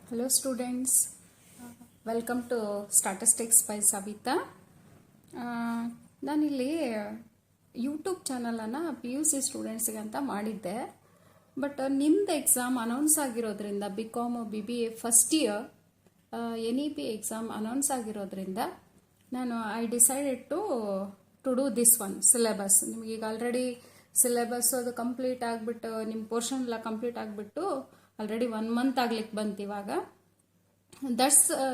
Hello students, welcome to Statistics by Savita. ನಾನಿಲ್ಲಿ YouTube ಚಾನಲನ್ನು PUC ಸ್ಟೂಡೆಂಟ್ಸ್ಗೆ ಅಂತ ಮಾಡಿದ್ದೆ. ಬಟ್ ನಿಮ್ಮದು ಎಕ್ಸಾಮ್ ಅನೌನ್ಸ್ ಆಗಿರೋದ್ರಿಂದ BCom BBA first year NEP exam announce ಆಗಿರೋದ್ರಿಂದ ನಾನು I decided to do this one syllabus. ನಿಮಗೆ ಈಗ ಆಲ್ರೆಡಿ ಸಿಲೆಬಸ್ ಅದು ಕಂಪ್ಲೀಟ್ ಆಗಿಬಿಟ್ಟು ನಿಮ್ಮ ಪೋರ್ಷನ್ ಎಲ್ಲ ಕಂಪ್ಲೀಟ್ ಆಗಿಬಿಟ್ಟು ಆಲ್ರೆಡಿ 1 ಮಂತ್ ಆಗ್ಲಿಕ್ಕೆ ಬಂತು ಇವಾಗ.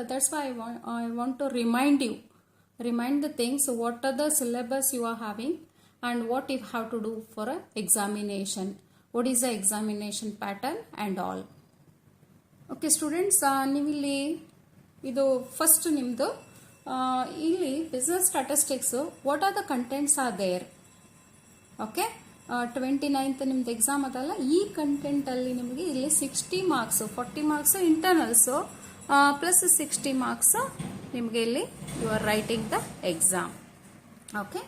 That's why I want to remind the things, what are the syllabus you are having and what you have to do for a examination, what is the examination pattern and all. Okay students, ನೀವಿಲ್ಲಿ ಇದು first ನಿಮ್ಮದು ಇಲ್ಲಿ business statistics, what are the contents are there. Okay, 29th ನಿಮ್ದು exam ಅದಲ್ಲ, ಈ ಕಂಟೆಂಟಲ್ಲಿ ನಿಮಗೆ ಇಲ್ಲಿ 60 marks, 40 marks internals plus 60 marks ನಿಮಗೆ ಇಲ್ಲಿ you are writing the exam. Okay,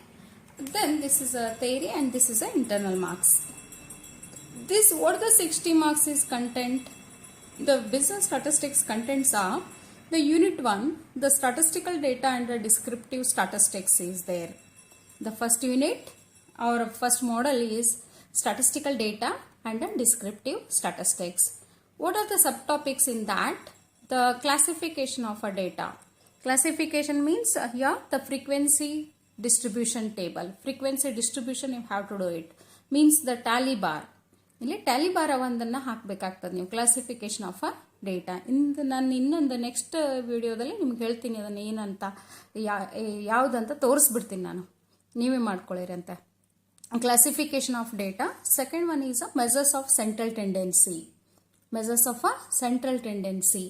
then this is a theory and this is a internal marks. This what the 60 marks is content. The business statistics contents are the unit 1, the statistical data and the descriptive statistics is there. The first unit, our first model is statistical data and the descriptive statistics. What are the subtopics in that? The classification of a data. Classification means here the frequency distribution table. Frequency distribution you have to do it. Means the tally bar. ಇಲ್ಲಿ Tally bar ಒಂದನ್ನು ಹಾಕಬೇಕಾಗ್ತದೆ ನೀವು classification of a data. ನಾನು ಇನ್ನೊಂದು next ವಿಡಿಯೋದಲ್ಲಿ ನಿಮ್ಗೆ ಹೇಳ್ತೀನಿ ಅದನ್ನು ಏನಂತ ಯಾವುದಂತ ತೋರಿಸ್ಬಿಡ್ತೀನಿ, ನಾನು ನೀವೇ ಮಾಡ್ಕೊಳ್ಳಿರಿ ಅಂತ. Classification of data. Second one is a measures of central tendency. Measures of a central tendency.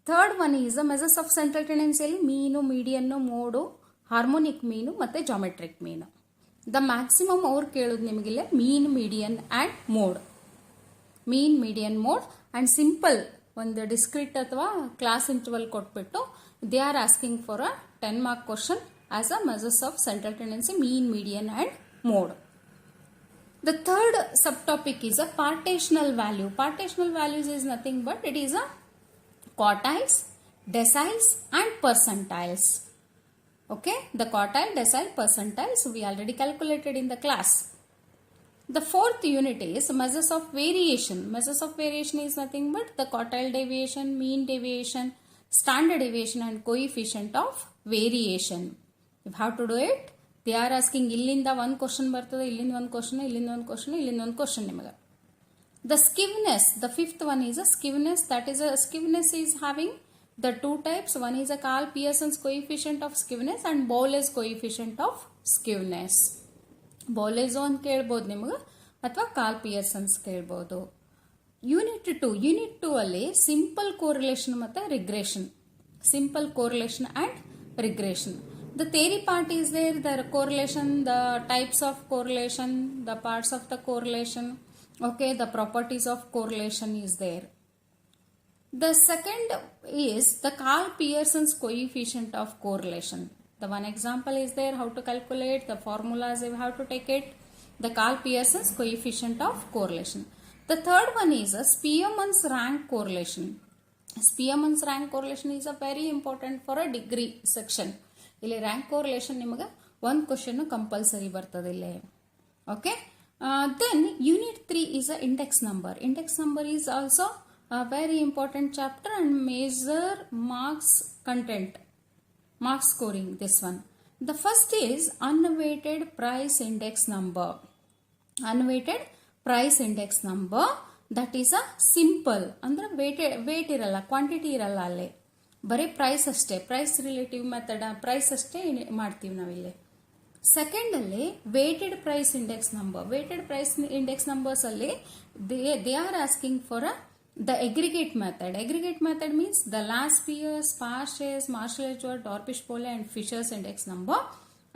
Third one is a measures of central ಟೆಂಡೆನ್ಸಿಯಲ್ಲಿ ಮೀನು, ಮೀಡಿಯನ್ನು, ಮೋಡು, ಹಾರ್ಮೋನಿಕ್ ಮೀನು ಮತ್ತು ಜಾಮೆಟ್ರಿಕ್ ಮೀನು. ದ ಮ್ಯಾಕ್ಸಿಮಮ್ ಅವ್ರು ಕೇಳೋದು ನಿಮಗಿಲ್ಲ mean, median and mode. Mean, median, mode and simple ಒಂದು discrete ಅಥವಾ class interval ಕೊಟ್ಬಿಟ್ಟು they are asking for a 10 mark question as a measures of central tendency, mean, median and mode. The third subtopic is a partitional value. Partitional values is nothing but it is a quartiles, deciles and percentiles. Okay, the quartile, decile, percentiles we already calculated in the class. The fourth unit is measures of variation. Measures of variation is nothing but the quartile deviation, mean deviation, standard deviation and coefficient of variation. You have to do it. They are asking illinda one question ಬರ್ತದೆ, ಇಲ್ಲಿಂದ ಒಂದು question, ಇಲ್ಲಿಂದ ಒಂದು question, ಇಲ್ಲಿಂದ ಒಂದು question ನಿಮಗೆ. The skewness, the fifth one is a skewness. That is a skewness is having the two types. One is a Karl Pearson's coefficient of skewness and Bowley's coefficient of skewness. Bowley's ಒಂದು ಕೇಳ್ಬೋದು ನಿಮಗೆ ಅಥವಾ Karl Pearson's ಕೇಳ್ಬೋದು. Unit 2 ಅಲ್ಲಿ simple correlation ಮತ್ತು regression. Simple correlation and regression. The theory part is there, the correlation, the types of correlation, the parts of the correlation, okay, the properties of correlation is there. The second is the Karl Pearson's coefficient of correlation. The one example is there, how to calculate, the formulas you have to take it, the Karl Pearson's coefficient of correlation. The third one is a Spearman's rank correlation. Spearman's rank correlation is a very important for a degree section. ಇಲ್ಲಿ rank correlation ನಿಮಗೆ ಒಂದು question compulsory ಬರ್ತದೆ ಇಲ್ಲೇ. Okay, then unit 3 is a index number. Index number is also a very important chapter and major marks content, mark scoring this one. The first is unweighted price index number. Unweighted price index number, that is a simple ಅಂದ್ರೆ wait ಇರಲ್ಲ, quantity ಇರಲ್ಲ, ಅಲ್ಲೇ ಬರೀ price ಅಷ್ಟೇ, price relative method, price ಅಷ್ಟೇ ಮಾಡ್ತೀವಿ ನಾವಿಲ್ಲಿ. ಸೆಕೆಂಡಲ್ಲಿ weighted price index number. Weighted price index ನಂಬರ್ಸಲ್ಲಿ they are asking for the aggregate method. Aggregate method means the last Pierce, Parshas, Marshall-Edgeworth, Dorpish-Pohle and Fisher's index number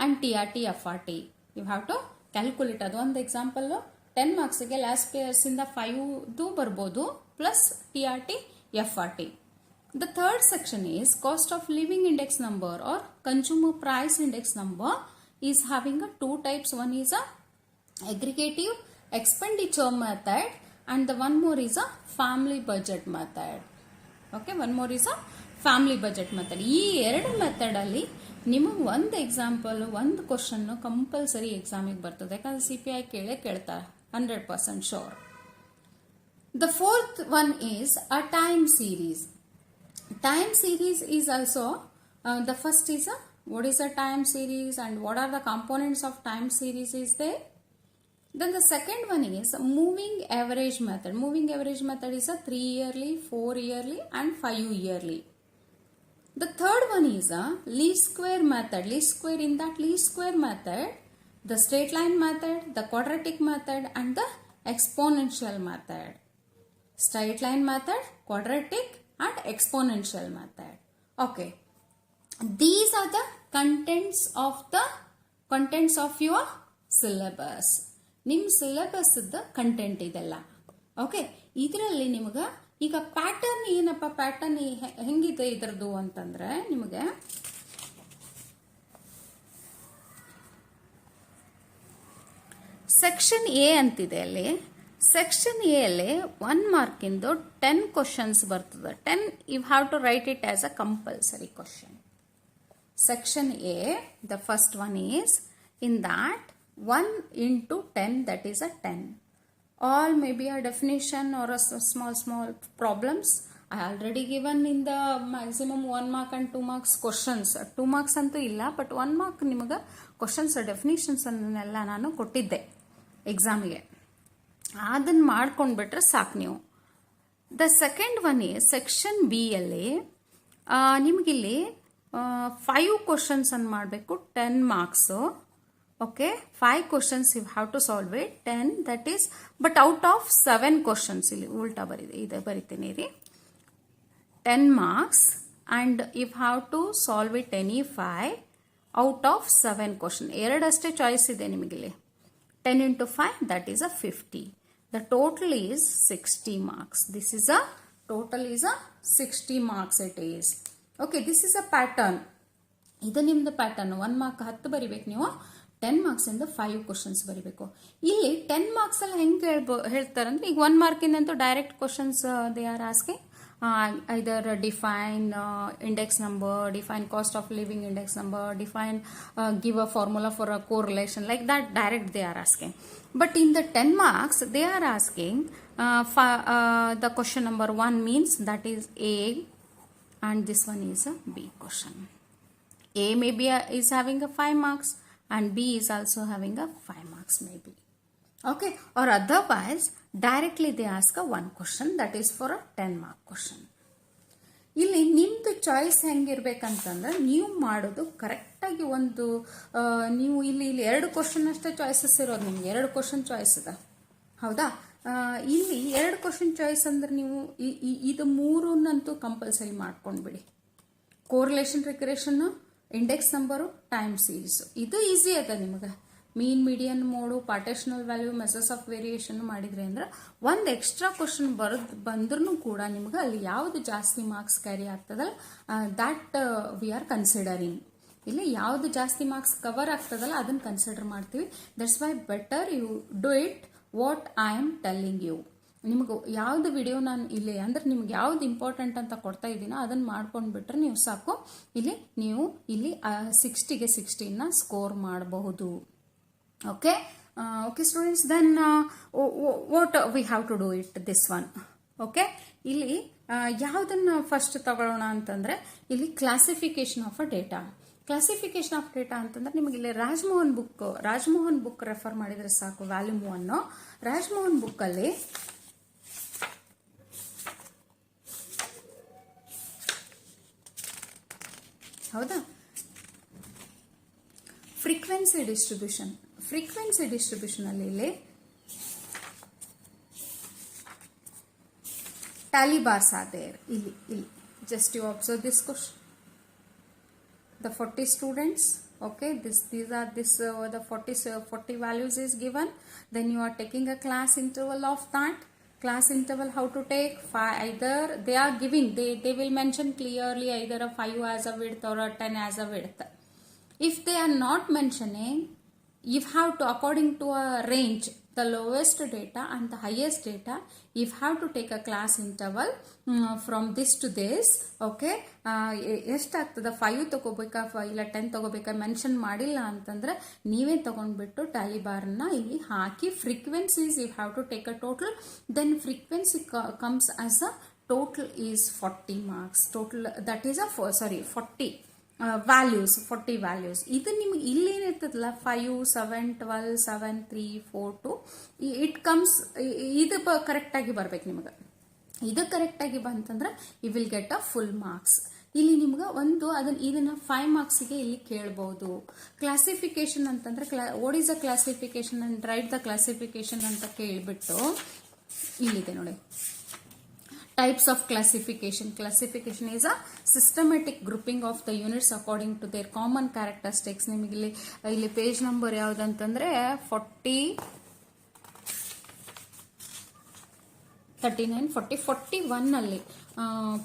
and TRT, FRT. You have to calculate. ಅದು ಒಂದು example 10 ಮಾರ್ಕ್ಸ್ಗೆ last Pierce ಇಂದ 5 ಬರ್ಬೋದು plus TRT, FRT. The third section is cost of living index number or consumer price index number is having a 2 types. One is a aggregative expenditure method and the one more is a family budget method. Okay, one more is a family budget method. ಈ ಎರಡು ಮೆಥಡಲ್ಲಿ ನಿಮಗೆ ಒಂದು example, ಒಂದು question compulsory ಎಕ್ಸಾಮಿಗೆ ಬರ್ತದೆ. ಯಾಕಂದ್ರೆ CPI ಕೇಳ್ತಾರೆ 100% sure. The fourth one is a time series. Time series is also the first is what is a time series and what are the components of time series is there. Then the second one is moving average method. Moving average method is a 3 yearly, 4 yearly and 5 yearly. The third one is a least square method. Least square, in that least square method, the straight line method, the quadratic method and the exponential method. Straight line method, quadratic and exponential method. Okay. These are the contents of your syllabus. ನಿಮ್ಮ syllabus content ಇದೆಲ್ಲ. Okay, ಇದರಲ್ಲಿ ನಿಮಗೆ ಈಗ pattern ಏನಪ್ಪ, pattern ಹೆಂಗಿದೆ ಇದ್ರದ್ದು ಅಂತಂದ್ರೆ, ನಿಮಗೆ ಸೆಕ್ಷನ್ ಎ ಅಂತಿದೆ. ಅಲ್ಲಿ ಸೆಕ್ಷನ್ ಎ ಅಲ್ಲಿ 1 ಮಾರ್ಕಿಂದು 10 ಕ್ವಶನ್ಸ್ ಬರ್ತದೆ. 10 you have to write it as a compulsory question. Section A, the first one is, in that 1 into 10, that is a 10. All may be a definition or a small problems. I already given in the maximum 1 mark and 2 marks questions. 2 marks ಅಂತೂ ಇಲ್ಲ, but 1 mark ನಿಮಗೆ questions definitions ಅನ್ನೆಲ್ಲ ನಾನು ಕೊಟ್ಟಿದ್ದೆ ಎಕ್ಸಾಮಿಗೆ. ಅದನ್ನು ಮಾಡ್ಕೊಂಡ್ಬಿಟ್ರೆ ಸಾಕು ನೀವು. The second one is section B ಅಲ್ಲಿ ನಿಮಗಿಲ್ಲಿ 5 ಕ್ವಶನ್ಸ್ ಅನ್ನು ಮಾಡಬೇಕು, 10 marks. Okay, 5 questions you have to solve it. 10 that is, but out of 7 questions, ಇಲ್ಲಿ ಉಲ್ಟಾ ಬರಿತೀನಿ ರೀ. 10 marks and you have to solve it any 5 out of 7 question. ಎರಡಷ್ಟೇ choice ಇದೆ ನಿಮಗಿಲ್ಲಿ. 10 into 5, that is a 50. The total is 60 marks. This is a total is a 60 marks it is. Okay, this is a pattern. ಇದು ನಿಮ್ದು pattern. 1 mark 10 ಬರಿಬೇಕು ನೀವು, 10 marks ಇಂದ 5 questions ಬರಿಬೇಕು. ಇಲ್ಲಿ 10 marks ಎಲ್ಲ ಹೆಂಗೆ ಹೇಳ್ತಾರಂದ್ರೆ, ಈಗ 1 ಮಾರ್ಕಿಂದಂತೂ direct questions they are asking. either define index number, define cost of living index number, define give a formula for a correlation, like that direct they are asking. But in the 10 marks they are asking the question number 1 means that is A, and this one is a B question. A maybe is having a 5 marks and B is also having a 5 marks maybe. Okay, or otherwise directly they ask a 1 question that is for a 10 mark question. ಇಲ್ಲಿ ನಿಮ್ದು choice ಹೆಂಗಿರ್ಬೇಕಂತಂದ್ರೆ, ನೀವು ಮಾಡೋದು ಕರೆಕ್ಟಾಗಿ ಒಂದು ನೀವು ಇಲ್ಲಿ 2 question ಅಷ್ಟೇ choices ಇರೋದು. ನಿಮ್ಗೆ 2 ಕ್ವಶನ್ ಚಾಯ್ಸ್ ಇದೆ, ಹೌದಾ? ಇಲ್ಲಿ 2 ಕ್ವಶನ್ ಚಾಯ್ಸ್ ಅಂದ್ರೆ ನೀವು ಇದು 3 ಕಂಪಲ್ಸರಿ ಮಾಡ್ಕೊಂಡ್ಬಿಡಿ. Correlation, regression, index number, time series. ಇದು ಈಸಿ ಅದ ನಿಮಗೆ. Mean, median, mode, partitional value, measures of variation ಮಾಡಿದ್ರಿ ಅಂದ್ರೆ ಒಂದು ಎಕ್ಸ್ಟ್ರಾ ಕ್ವಶನ್ ಬಂದ್ರೂ ಕೂಡ ನಿಮ್ಗೆ ಅಲ್ಲಿ ಯಾವ್ದು ಜಾಸ್ತಿ ಮಾರ್ಕ್ಸ್ ಕ್ಯಾರಿ ಆಗ್ತದಲ್ಲ, ದ್ಯಾಟ್ ವಿ ಆರ್ ಕನ್ಸಿಡರಿಂಗ್. ಇಲ್ಲಿ ಯಾವ್ದು ಜಾಸ್ತಿ ಮಾರ್ಕ್ಸ್ ಕವರ್ ಆಗ್ತದಲ್ಲ ಅದನ್ನ ಕನ್ಸಿಡರ್ ಮಾಡ್ತೀವಿ. That's why better you do it what I am telling you. ನಿಮ್ಗೆ ಯಾವ್ದು ವಿಡಿಯೋ ನಾನು ಇಲ್ಲಿ ಅಂದ್ರೆ ನಿಮ್ಗೆ ಯಾವ್ದು ಇಂಪಾರ್ಟೆಂಟ್ ಅಂತ ಕೊಡ್ತಾ ಇದ್ದೀನೋ ಅದನ್ನ ಮಾಡ್ಕೊಂಡ್ಬಿಟ್ರೆ ನೀವು ಸಾಕು. ನೀವು ಇಲ್ಲಿ 60ಗೆ 16ನ ಸ್ಕೋರ್ ಮಾಡಬಹುದು. Okay, students, then what we have to do it this one. Okay, ಇಲ್ಲಿ ಯಾವುದನ್ನ ಫಸ್ಟ್ ತಗೊಳ್ಳೋಣ ಅಂತಂದ್ರೆ, ಇಲ್ಲಿ classification of a data. Classification of data ಅಂತಂದ್ರೆ ನಿಮಗೆ ಇಲ್ಲಿ ರಾಜಮೋಹನ್ ಬುಕ್ ರೆಫರ್ ಮಾಡಿದ್ರೆ ಸಾಕು. ವ್ಯಾಲ್ಯೂಮ್ 1 ರಾಜಮೋಹನ್ ಬುಕ್ ಅಲ್ಲಿ ಹೌದಾ, ಫ್ರೀಕ್ವೆನ್ಸಿ ಡಿಸ್ಟ್ರಿಬ್ಯೂಷನ್ ಅಲ್ಲಿ ಇಲ್ಲಿ tally bars are there. ಇಲ್ಲಿ just you observe this question. The 40 students, okay, the 40 values is given. Then you are taking a class interval of that. Class interval how to take? Either they are giving, they will mention clearly either a 5 as a width or a 10 as a width. If they are not mentioning, you have to, according to a range, the lowest data and the highest data, if have to take a class interval from this to this, okay, ಎಷ್ಟಾಗ್ತದೆ 5 ತಗೋಬೇಕಾ ಇಲ್ಲ 10 ತಗೋಬೇಕಾ mention ಮಾಡಿಲ್ಲ ಅಂತಂದ್ರೆ ನೀವೇ ತಗೊಂಡ್ಬಿಟ್ಟು tally ಬಾರ್ನ ಇಲ್ಲಿ ಹಾಕಿ frequencies you have to take a total, then frequency comes as a total is 40 marks. Total, that is a 40 values, 40 values. ಇದು ನಿಮಗೆ ಇಲ್ಲಿ ಏನಿರ್ತದಲ್ಲ 5 7 12 7 3 4 2 ಇಟ್ ಕಮ್ಸ್, ಇದು ಕರೆಕ್ಟ್ ಆಗಿ ಬರ್ಬೇಕು ನಿಮಗೆ. ಇದು ಕರೆಕ್ಟ್ ಆಗಿ ಬಂತಂದ್ರೆ you will get a full marks. ಇಲ್ಲಿ ನಿಮ್ಗೆ ಇದನ್ನ 5 ಮಾರ್ಕ್ಸಿಗೆ ಇಲ್ಲಿ ಕೇಳಬಹುದು. ಕ್ಲಾಸಿಫಿಕೇಶನ್ ಅಂತಂದ್ರೆ what is a classification and write the classification ಅಂತ ಕೇಳಿಬಿಟ್ಟು ಇಲ್ಲಿದೆ ನೋಡಿ. Types of classification. Classification is a systematic grouping of the units according to their common characteristics. ನಿಮಗೆ ಇಲ್ಲಿ ಪೇಜ್ ನಂಬರ್ ಯಾವುದಂತಂದ್ರೆ 41 ಅಲ್ಲಿ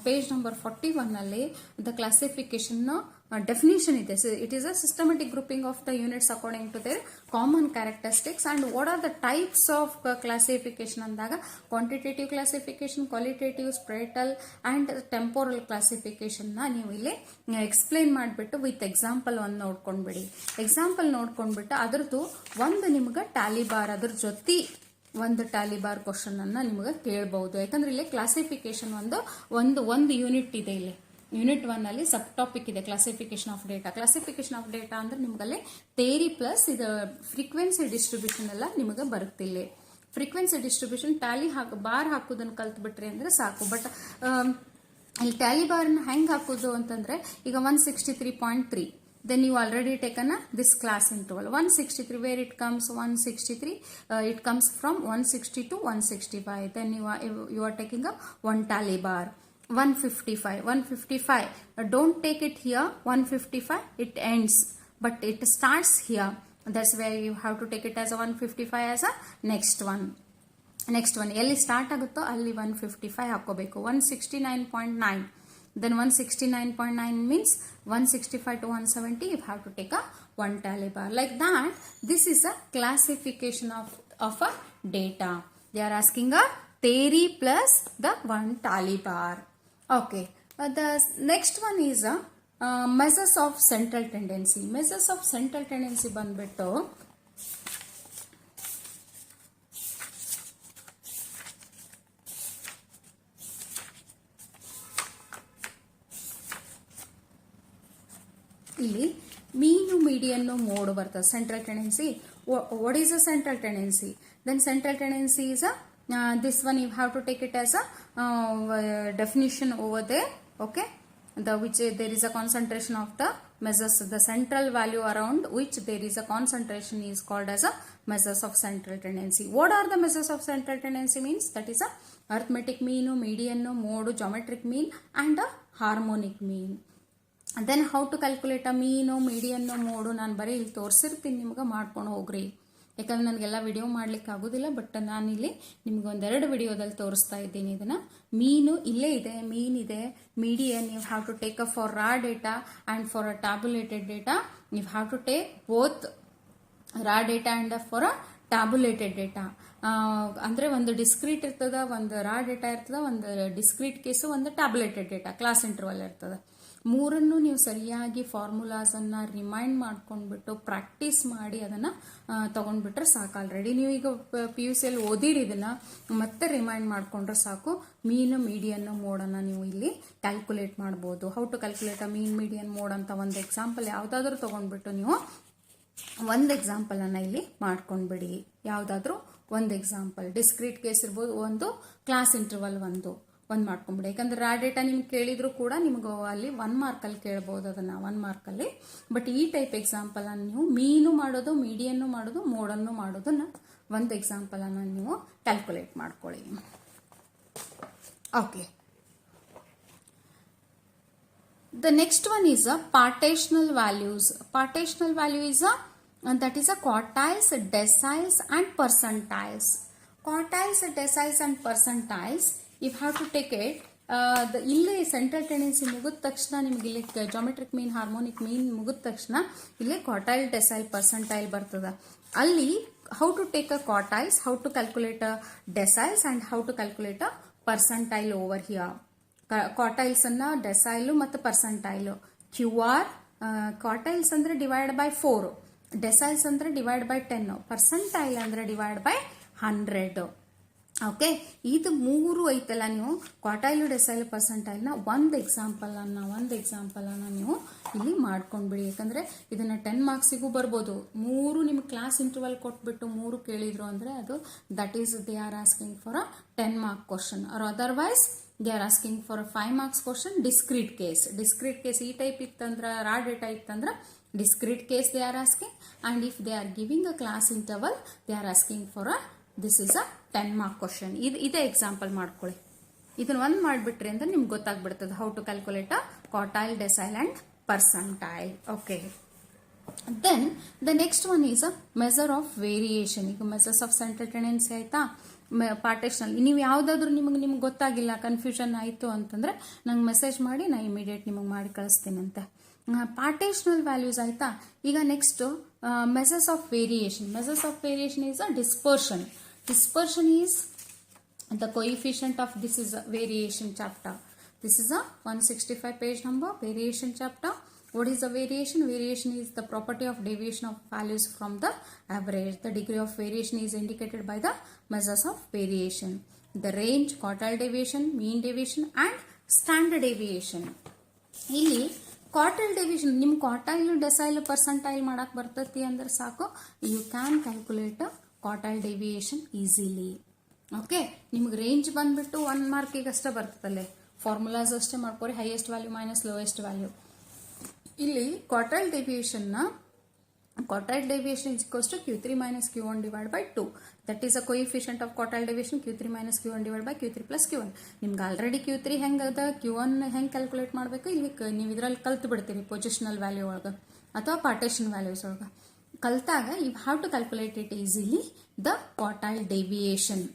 ಪೇಜ್ ನಂಬರ್ 41 ಅಲ್ಲಿ ದ ಕ್ಲಾಸಿಫಿಕೇಶನ್ ಡೆಫಿನಿಷನ್ ಇದೆ. It is a systematic grouping of the units according to their common characteristics and what are the types of classification ಅಂದಾಗ quantitative classification, qualitative, spatial and temporal classification ನ ನೀವು ಇಲ್ಲಿ explain ಮಾಡಿಬಿಟ್ಟು with example ಒಂದು ನೋಡ್ಕೊಂಡ್ಬಿಡಿ. Example ನೋಡ್ಕೊಂಡ್ಬಿಟ್ಟು ಅದ್ರದ್ದು ಒಂದು ನಿಮ್ಗೆ Tally bar ಅದ್ರ ಜೊತೆ ಒಂದು ಟ್ಯಾಲಿ ಬಾರ್ ಕ್ವಶನ್ ಅನ್ನ ನಿಮಗೆ ಕೇಳಬಹುದು. ಯಾಕಂದ್ರೆ ಇಲ್ಲಿ ಕ್ಲಾಸಿಫಿಕೇಶನ್ ಒಂದು ಯೂನಿಟ್ ಇದೆ. ಇಲ್ಲಿ ಯೂನಿಟ್ 1 ಅಲ್ಲಿ ಸಬ್ ಟಾಪಿಕ್ ಇದೆ classification of data. Classification of data ಅಂದ್ರೆ ನಿಮ್ಗಲ್ಲಿ ಥಿಯರಿ ಪ್ಲಸ್ ಇದು ಫ್ರೀಕ್ವೆನ್ಸಿ ಡಿಸ್ಟ್ರಿಬ್ಯೂಷನ್ ಎಲ್ಲ ನಿಮಗೆ ಬರುತ್ತಿಲ್ಲ. ಫ್ರೀಕ್ವೆನ್ಸಿ ಡಿಸ್ಟ್ರಿಬ್ಯೂಷನ್ ಟ್ಯಾಲಿ ಬಾರ್ ಹಾಕೋದನ್ನ ಕಲ್ತ್ ಬಿಟ್ರಿ ಅಂದ್ರೆ ಸಾಕು. ಬಟ್ ಇಲ್ಲಿ ಟ್ಯಾಲಿ ಬಾರ್ನ ಹೆಂಗ್ ಹಾಕೋದು ಅಂತಂದ್ರೆ ಈಗ 163.3, then you already taken this class interval 163, where it comes 163, it comes from 160 to 165, then you are taking a one tally bar. 155, don't take it here. 155 it ends, but it starts here. That's where you have to take it as a 155 as a next one ಎಲ್ಲಿ start ಆಗುತ್ತೋ ಅಲ್ಲಿ 155 ಹಾಕೋಬೇಕು. 169.9, then 169.9 means 165 to 170 you have to take a one tally bar. Like that, this is a classification of a data. They are asking a theory plus the one tally bar. Okay, the next one is a measures of central tendency. Measures of central tendency ಬಂದ್ಬಿಟ್ಟು ಇಲ್ಲಿ mean median mode ಬರ್ತದೆ. Central tendency, what is a central tendency? Then central tendency is a this one you have to take it as a definition over there. Okay, which there is a concentration of the measures, the central value around which there is a concentration is called as a measures of central tendency. What are the measures of central tendency means? That is a arithmetic mean, median, mode, geometric mean and a harmonic mean. Then how to calculate a mean, median, mode ನಾನು ಬರೀ ಇಲ್ಲಿ ತೋರಿಸಿರ್ತೀನಿ, ನಿಮ್ಗೆ ಮಾಡ್ಕೊಂಡು ಹೋಗ್ರಿ. ಯಾಕಂದ್ರೆ ನನಗೆಲ್ಲ video ಮಾಡ್ಲಿಕ್ಕೆ ಆಗೋದಿಲ್ಲ. ಬಟ್ ನಾನಿಲ್ಲಿ ನಿಮ್ಗೆ ಒಂದೆರಡು ವಿಡಿಯೋದಲ್ಲಿ ತೋರಿಸ್ತಾ ಇದ್ದೀನಿ ಇದನ್ನ. ಮೀನು ಇಲ್ಲೇ ಇದೆ, ಮೀನ್ ಇದೆ, median you have to take a for raw data and for a tabulated data you have to take both raw data and for a tabulated data. ಅಂದ್ರೆ ಒಂದು ಡಿಸ್ಕ್ರೀಟ್ ಇರ್ತದ, ಒಂದು ರಾ ಡೇಟಾ ಇರ್ತದ, ಒಂದು ಡಿಸ್ಕ್ರೀಟ್ ಕೇಸು, ಒಂದು tabulated data class interval ಇರ್ತದೆ. ಮೂರನ್ನು ನೀವು ಸರಿಯಾಗಿ ಫಾರ್ಮುಲಾಸ್ ಅನ್ನ ರಿಮೈಂಡ್ ಮಾಡ್ಕೊಂಡ್ಬಿಟ್ಟು ಪ್ರಾಕ್ಟೀಸ್ ಮಾಡಿ ಅದನ್ನ ತಗೊಂಡ್ಬಿಟ್ರೆ ಸಾಕು. ಆಲ್ರೆಡಿ ನೀವು ಈಗ PUC ಅಲ್ಲಿ ಓದಿರಿ, ಇದನ್ನ ಮತ್ತೆ ರಿಮೈಂಡ್ ಮಾಡ್ಕೊಂಡ್ರೆ ಸಾಕು. ಮೀನ್, ಮೀಡಿಯನ್, ಮೋಡ್ ಅನ್ನ ನೀವು ಇಲ್ಲಿ ಕ್ಯಾಲ್ಕುಲೇಟ್ ಮಾಡಬಹುದು. How to calculate a mean, median, mode ಅಂತ ಒಂದು ಎಕ್ಸಾಂಪಲ್ ಯಾವ್ದಾದ್ರು ತಗೊಂಡ್ಬಿಟ್ಟು ನೀವು ಒಂದು ಎಕ್ಸಾಂಪಲ್ ಅನ್ನ ಇಲ್ಲಿ ಮಾಡ್ಕೊಂಡ್ಬಿಡಿ. ಯಾವ್ದಾದ್ರು ಒಂದು ಎಕ್ಸಾಂಪಲ್, ಡಿಸ್ಕ್ರೀಟ್ ಕೇಸ್ ಇರ್ಬೋದು, ಒಂದು ಕ್ಲಾಸ್ ಇಂಟರ್ವಲ್ ಒಂದು ಮಾಡ್ಕೊಂಡ್ಬಿಡಿ. ಯಾಕಂದ್ರೆ ರಾ ಡೇಟಾ ನಿಮ್ಗೆ ಕೇಳಿದ್ರು ಕೂಡ ನಿಮ್ಗೆ ಅಲ್ಲಿ 1 ಮಾರ್ಕಲ್ಲಿ ಕೇಳಬಹುದು ಅದನ್ನ 1 ಮಾರ್ಕಲ್ಲಿ. ಬಟ್ ಈ ಟೈಪ್ ಎಕ್ಸಾಂಪಲ್ ಅನ್ನು ನೀವು ಮೀನು ಮಾಡೋದು, ಮೀಡಿಯನ್ನು ಮಾಡೋದು, ಮೋಡನ್ನು ಮಾಡೋದನ್ನ ಒಂದು ಎಕ್ಸಾಂಪಲ್ ಅನ್ನ ನೀವು ಕ್ಯಾಲ್ಕುಲೇಟ್ ಮಾಡ್ಕೊಳ್ಳಿ. Okay, the next one is a partitional values. Partitional value is that is a quartiles, deciles and percentiles. Quartiles, deciles and percentiles, if you have to take it, ಇಲ್ಲಿ ಸೆಂಟ್ರಲ್ ಟೆಂಡೆನ್ಸಿ ಮುಗಿದ ತಕ್ಷಣ ನಿಮ್ಗೆ ಇಲ್ಲಿ geometric ಮೀನ್, harmonic ಮೀನ್ ಮುಗಿದ ತಕ್ಷಣ ಇಲ್ಲಿ quartile, decile, percentile ಬರ್ತದ. ಅಲ್ಲಿ how to take a quartiles, how to calculate a deciles, and how to calculate a percentile over here. Quartiles anna decile ಮತ್ತು percentile. QR quartiles ಅಂದ್ರೆ divide by 4, deciles ಅಂದ್ರೆ divide by 10, percentile ಅಂದ್ರೆ divide by 100. Okay, ಇದು ಮೂರು ಐತಲ್ಲ, ನೀವು ಕ್ವಾರ್ಟೈಲು decyl ಪರ್ಸೆಂಟೈಲ್ನ ಒಂದು ಎಕ್ಸಾಂಪಲನ್ನು ನೀವು ಇಲ್ಲಿ ಮಾಡ್ಕೊಂಡ್ಬಿಡಿ. ಯಾಕಂದರೆ ಇದನ್ನು 10 ಮಾರ್ಕ್ಸಿಗೂ ಬರ್ಬೋದು. ಮೂರು ನಿಮ್ಗೆ ಕ್ಲಾಸ್ ಇಂಟರ್ವಲ್ ಕೊಟ್ಬಿಟ್ಟು ಮೂರು ಕೇಳಿದ್ರು ಅಂದರೆ ಅದು that is they are asking for a 10 mark question, R otherwise they are asking for a 5 marks question. Discrete case ಈ ಟೈಪ್ ಇತ್ತಂದ್ರೆ, ರಾ ಡೇಟಾ ಇತ್ತಂದ್ರೆ discrete case they are asking, and if they are giving a class interval they are asking for a this is a 10 mark question. ಇದೇ example ಮಾಡ್ಕೊಳ್ಳಿ. ಇದನ್ನ ಒಂದು ಮಾಡಿಬಿಟ್ರಿ ಅಂದ್ರೆ ನಿಮ್ಗೆ ಗೊತ್ತಾಗ್ಬಿಡ್ತದೆ how to calculate a quartile, decile and percentile. Okay, then the next one is a measure of variation. ಈಗ measures of central tendency ಆಯ್ತಾ, ಪಾರ್ಟೇಷನಲ್. ನೀವು ಯಾವುದಾದ್ರೂ ನಿಮ್ಗೆ ಗೊತ್ತಾಗಿಲ್ಲ, ಕನ್ಫ್ಯೂಷನ್ ಆಯಿತು ಅಂತಂದ್ರೆ ನಂಗೆ ಮೆಸೇಜ್ ಮಾಡಿ, ನಾನು ಇಮಿಡಿಯೇಟ್ ನಿಮಗೆ ಮಾಡಿ ಕಳಿಸ್ತೀನಂತೆ. ಪಾರ್ಟೇಷನಲ್ ವ್ಯಾಲ್ಯೂಸ್ ಆಯ್ತಾ. ಈಗ next measures of variation. Measures of variation is a dispersion. Dispersion is the coefficient of, this is a variation chapter. This is a 165 page number, variation chapter. What is the variation? Variation is the property of deviation of values from the average. The degree of variation is indicated by the measures of variation. The range, quartile deviation, mean deviation and standard deviation. ಇಲ್ಲಿ quartile deviation, ನಿಮ್ಮ quartile, decile, percentile ಮಾಡಕ್ ಬರ್ತೈತಿ ಅಂದ್ರೆ ಸಾಕು, you can calculate quartile deviation easily. Okay, ನಿಮ್ಗೆ range ಬಂದ್ಬಿಟ್ಟು 1 ಮಾರ್ಕಿಗೆ ಅಷ್ಟೇ ಬರ್ತದಲ್ಲೇ, ಫಾರ್ಮುಲಾಸ್ ಅಷ್ಟೇ ಮಾಡ್ಕೊರಿ, highest value minus lowest value. ಇಲ್ಲಿ quartile deviation is equals to Q3 minus Q1 divided by 2. That is a coefficient of quartile deviation, Q3 minus Q1 divided by Q3 plus Q1. ನಿಮ್ಗೆ already Q3 ಹೆಂಗದ, Q1 ಹೆಂಗೆ calculate ಮಾಡಬೇಕು ಇಲ್ಲಿ ನೀವು ಇದರಲ್ಲಿ ಕಲ್ತು ಬಿಡ್ತೀರಿ, ಪೊಸಿಷನಲ್ ವ್ಯಾಲ್ಯೂ ಒಳಗೆ ಅಥವಾ ಪಾರ್ಟೇಷನ್ ವ್ಯಾಲ್ಯೂಸ್ ಒಳಗೆ ಕಲ್ತಾಗ you have to calculate it easily the quartile deviation.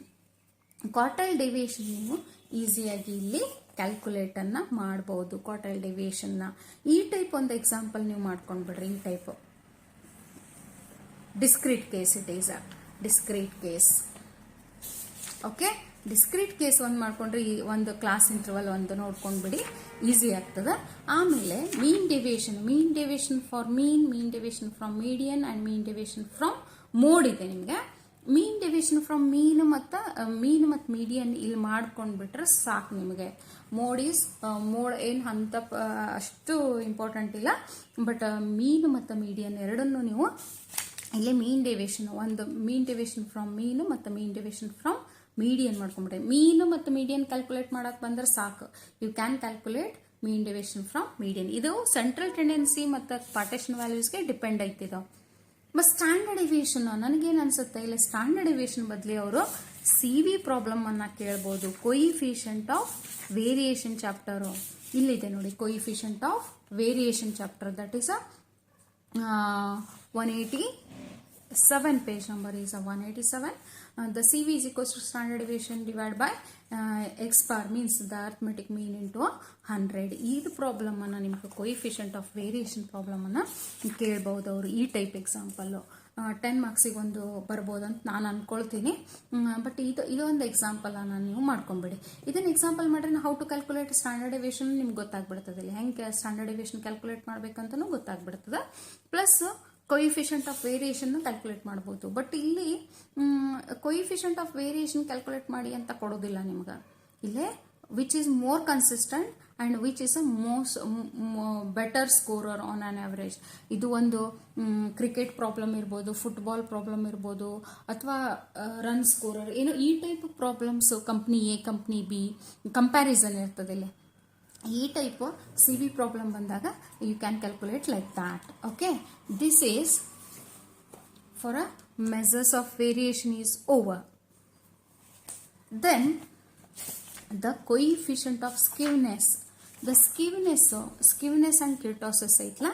Quartile deviation ನೀವು ಈಸಿಯಾಗಿ ಇಲ್ಲಿ ಕ್ಯಾಲ್ಕುಲೇಟನ್ನು ಮಾಡ್ಬೋದು. ಕ್ವಾರ್ಟೈಲ್ ಡೆವಿಯೇಷನ್ನ ಈ ಟೈಪ್ ಒಂದು ಎಕ್ಸಾಂಪಲ್ ನೀವು ಮಾಡ್ಕೊಂಡ್ಬಿಡ್ರಿ. ಈ type discrete case, it is a discrete case. Okay, discrete case ಒಂದು ಮಾಡ್ಕೊಂಡ್ರೆ ಈ ಒಂದು ಕ್ಲಾಸ್ ಇಂಟರ್ವಲ್ ಒಂದು ನೋಡ್ಕೊಂಡ್ಬಿಡಿ, ಈಸಿ ಆಗ್ತದೆ. ಆಮೇಲೆ mean deviation for mean deviation from median and mean deviation from mode ಇದೆ ನಿಮಗೆ. ಮೀನ್ ಡೆವಿಯೇಷನ್ ಫ್ರಮ್ ಮೀನ್ ಮತ್ತು ಮೀಡಿಯನ್ ಇಲ್ಲಿ ಮಾಡ್ಕೊಂಡ್ಬಿಟ್ರೆ ಸಾಕು ನಿಮಗೆ. ಮೋಡ್ ಏನು ಅಂತ ಅಷ್ಟು ಇಂಪಾರ್ಟೆಂಟ್ ಇಲ್ಲ, ಬಟ್ ಮೀನ್ ಮತ್ತು ಮೀಡಿಯನ್ ಎರಡನ್ನೂ ನೀವು ಇಲ್ಲಿ ಮೀನ್ ಡೆವಿಯೇಷನ್ ಫ್ರಮ್ ಮೀನು ಮತ್ತು ಮೀನ್ ಡೆವಿಯೇಷನ್ ಫ್ರಮ್ ಮೀಡಿಯನ್ ಮಾಡ್ಕೊಂಡ್ಬಿಟ್ರೆ, ಮೀನು ಮತ್ತು ಮೀಡಿಯನ್ ಕ್ಯಾಲ್ಕುಲೇಟ್ ಮಾಡಕ್ ಬಂದ್ರೆ ಸಾಕು, you can calculate mean deviation from median. ಇದು ಸೆಂಟ್ರಲ್ ಟೆಂಡೆನ್ಸಿ ಮತ್ತು ಪಾರ್ಟೇಷನ್ ವ್ಯಾಲ್ಯೂಸ್ಗೆ ಡಿಪೆಂಡ್ ಐತಿದು. ಬಟ್ ಸ್ಟ್ಯಾಂಡರ್ಡ್ ಡೆವಿಯೇಷನ್ ನನಗೇನು ಅನ್ಸುತ್ತೆ, ಇಲ್ಲಿ ಸ್ಟ್ಯಾಂಡರ್ಡ್ ಡೆವಿಯೇಷನ್ ಬದಲಿ ಅವರು CV ಪ್ರಾಬ್ಲಮ್ ಅನ್ನ ಕೇಳ್ಬೋದು. ಕೊಯಿಫಿಷಿಯಂಟ್ ಆಫ್ ವೇರಿಯೇಷನ್ ಚಾಪ್ಟರು ಇಲ್ಲಿದೆ ನೋಡಿ, coefficient of variation chapter, that is a 187 page number is a 187. The CV is equals to standard deviation divided by x bar, means the arithmetic mean into 100. ಇದು problem ಅನ್ನ ನಿಮಗೆ coefficient of variation problem ಅನ್ನ ಕೇಳಬಹುದು ಅವರು. ಈ type example 10 ಮಾರ್ಕ್ಸಿಗೆ ಒಂದು ಬರ್ಬೋದು ಅಂತ ನಾನು ಅನ್ಕೊಳ್ತೀನಿ. ಬಟ್ ಇದೊಂದು ಎಕ್ಸಾಂಪಲ್ ಅನ್ನ ನೀವು ಮಾಡ್ಕೊಂಬಿಡಿ. ಇದನ್ನ ಎಕ್ಸಾಂಪಲ್ ಮಾಡ್ರೆ how to calculate standard deviation ನಿಮ್ಗೆ ಗೊತ್ತಾಗ್ಬಿಡ್ತದೆ. ಇಲ್ಲಿ ಹೆಂಗೆ ಸ್ಟ್ಯಾಂಡರ್ಡ್ ಡೆವಿಯೇಷನ್ ಕ್ಯಾಲ್ಕುಲೇಟ್ ಮಾಡ್ಬೇಕಂತನೂ ಗೊತ್ತಾಗ್ಬಿಡ್ತದೆ. Plus coefficient of variation calculate ಮಾಡ್ಬೋದು. ಬಟ್ ಇಲ್ಲಿ ಕೊಯಿಫಿಷಿಯಂಟ್ ಆಫ್ ವೇರಿಯೇಷನ್ ಕ್ಯಾಲ್ಕುಲೇಟ್ ಮಾಡಿ ಅಂತ ಕೊಡೋದಿಲ್ಲ ನಿಮ್ಗೆ. ಇಲ್ಲೇ which is more consistent and which is a most better scorer on on average. ಇದು ಒಂದು ಕ್ರಿಕೆಟ್ ಪ್ರಾಬ್ಲಮ್ ಇರ್ಬೋದು, ಫುಟ್ಬಾಲ್ ಪ್ರಾಬ್ಲಮ್ ಇರ್ಬೋದು, ಅಥವಾ ರನ್ ಸ್ಕೋರರ್, ಏನೋ ಈ type problems, company A company B comparison ಇರ್ತದೆ ಇಲ್ಲಿ. ಈ ಟೈಪ್ CV ಪ್ರಾಬ್ಲಮ್ ಬಂದಾಗ you can calculate like that. Okay, this is for a measures of variation is over. Then the coefficient of skewness. The skewness and kurtosis ಐತ್ಲ,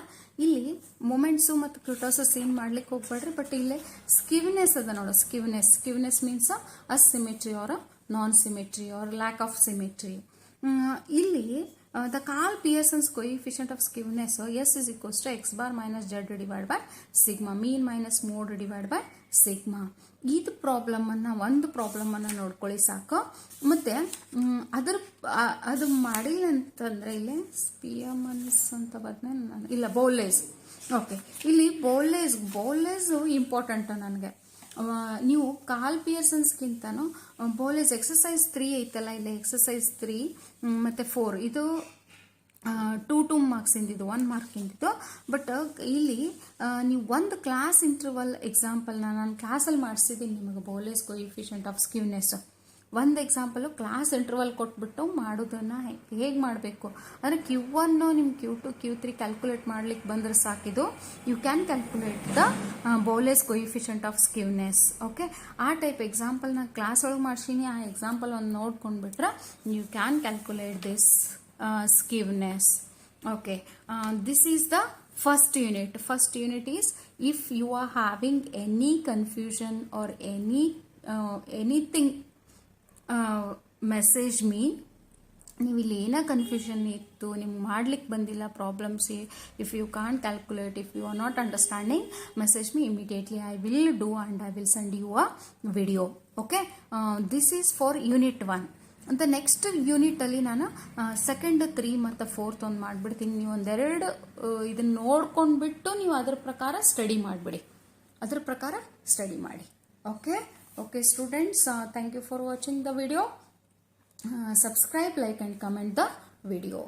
ಇಲ್ಲಿ moments ಮತ್ತು ಕ್ಯೂಟೋಸಿಸ್ ಏನು ಮಾಡ್ಲಿಕ್ಕೆ ಹೋಗ್ಬೇಡ್ರಿ. ಬಟ್ ಇಲ್ಲಿ ಸ್ಕಿವ್ನೆಸ್ ಅದ ನೋಡು, skewness means asymmetry or non symmetry or lack of symmetry. ಇಲ್ಲಿ the Karl Pearson's coefficient of skewness, S is equals to x bar minus z divided by sigma, mean minus mode divided by sigma. ಇದು ಒಂದು ಪ್ರಾಬ್ಲಮನ್ನು ನೋಡ್ಕೊಳ್ಳಿ ಸಾಕು. ಮತ್ತು ಅದು ಮಾಡಿಲ್ಲ ಅಂತಂದರೆ ಇಲ್ಲಿ ಸ್ಪಿಯಮನ್ಸ್ ಅಂತ ಬಂದರೆ ಇಲ್ಲ ಬೌಲೇಸ್. ಓಕೆ, ಇಲ್ಲಿ ಬೌಲೇಸ್ ಇಂಪಾರ್ಟೆಂಟು ನನಗೆ. ನೀವು ಕಾರ್ಲ್ ಪಿಯರ್ಸನ್ಸ್ಗಿಂತನೂ ಬೌಲೇಸ್ ಎಕ್ಸಸೈಸ್ 3 ಐತಲ್ಲ, ಇಲ್ಲಿ ಎಕ್ಸಸೈಸ್ 3 ಮತ್ತು 4 ಇದು 2 ಮಾರ್ಕ್ಸಿಂದಿದ್ದು, 1 ಮಾರ್ಕಿಂದಿದ್ದು. ಬಟ್ ಇಲ್ಲಿ ನೀವು ಒಂದು ಕ್ಲಾಸ್ ಇಂಟರ್ವಲ್ ಎಕ್ಸಾಂಪಲ್ನ ನಾನು ಕ್ಲಾಸಲ್ಲಿ ಮಾಡಿಸಿದ್ದೀನಿ ನಿಮಗೆ, ಬೌಲೇಸ್ ಕೋಎಫಿಷಿಯಂಟ್ ಆಫ್ ಸ್ಕ್ಯೂನೆಸ್. ಒಂದು ಎಕ್ಸಾಂಪಲು ಕ್ಲಾಸ್ ಇಂಟರ್ವಲ್ ಕೊಟ್ಬಿಟ್ಟು ಮಾಡೋದನ್ನು ಹೇಗೆ ಮಾಡಬೇಕು ಅಂದರೆ Q1 ನಿಮ್ಮ Q2 Q3 ಕ್ಯಾಲ್ಕುಲೇಟ್ ಮಾಡ್ಲಿಕ್ಕೆ ಬಂದರೆ ಸಾಕಿದು. You can calculate the Bowley's coefficient of skewness. Okay, ಆ ಟೈಪ್ ಎಕ್ಸಾಂಪಲ್ನ ಕ್ಲಾಸ್ ಒಳಗೆ ಮಾಡ್ಸೀನಿ. ಆ ಎಕ್ಸಾಂಪಲ್ ಒಂದು ನೋಡ್ಕೊಂಡ್ಬಿಟ್ರೆ you can calculate this skewness. Okay, this is the first unit. First unit is if you are having any confusion or anything, message me. ನೀವು ಇಲ್ಲಿ ಏನೋ ಕನ್ಫ್ಯೂಷನ್ ಇತ್ತು, ನಿಮ್ಗೆ ಮಾಡ್ಲಿಕ್ಕೆ ಬಂದಿಲ್ಲ problems, if you can't calculate, if you are not understanding, message me immediately. I will do and I will send you a video. Okay, this is for unit 1. ಅಂತ next ಯೂನಿಟಲ್ಲಿ ನಾನು second 3 ಮತ್ತು 4 ಒಂದು ಮಾಡಿಬಿಡ್ತೀನಿ. ನೀವು ಒಂದೆರಡು ಇದನ್ನು ನೋಡ್ಕೊಂಡ್ಬಿಟ್ಟು ನೀವು ಅದರ ಪ್ರಕಾರ ಸ್ಟಡಿ ಮಾಡಿಬಿಡಿ, ಮಾಡಿ. Okay students, thank you for watching the video. Subscribe, like and comment the video.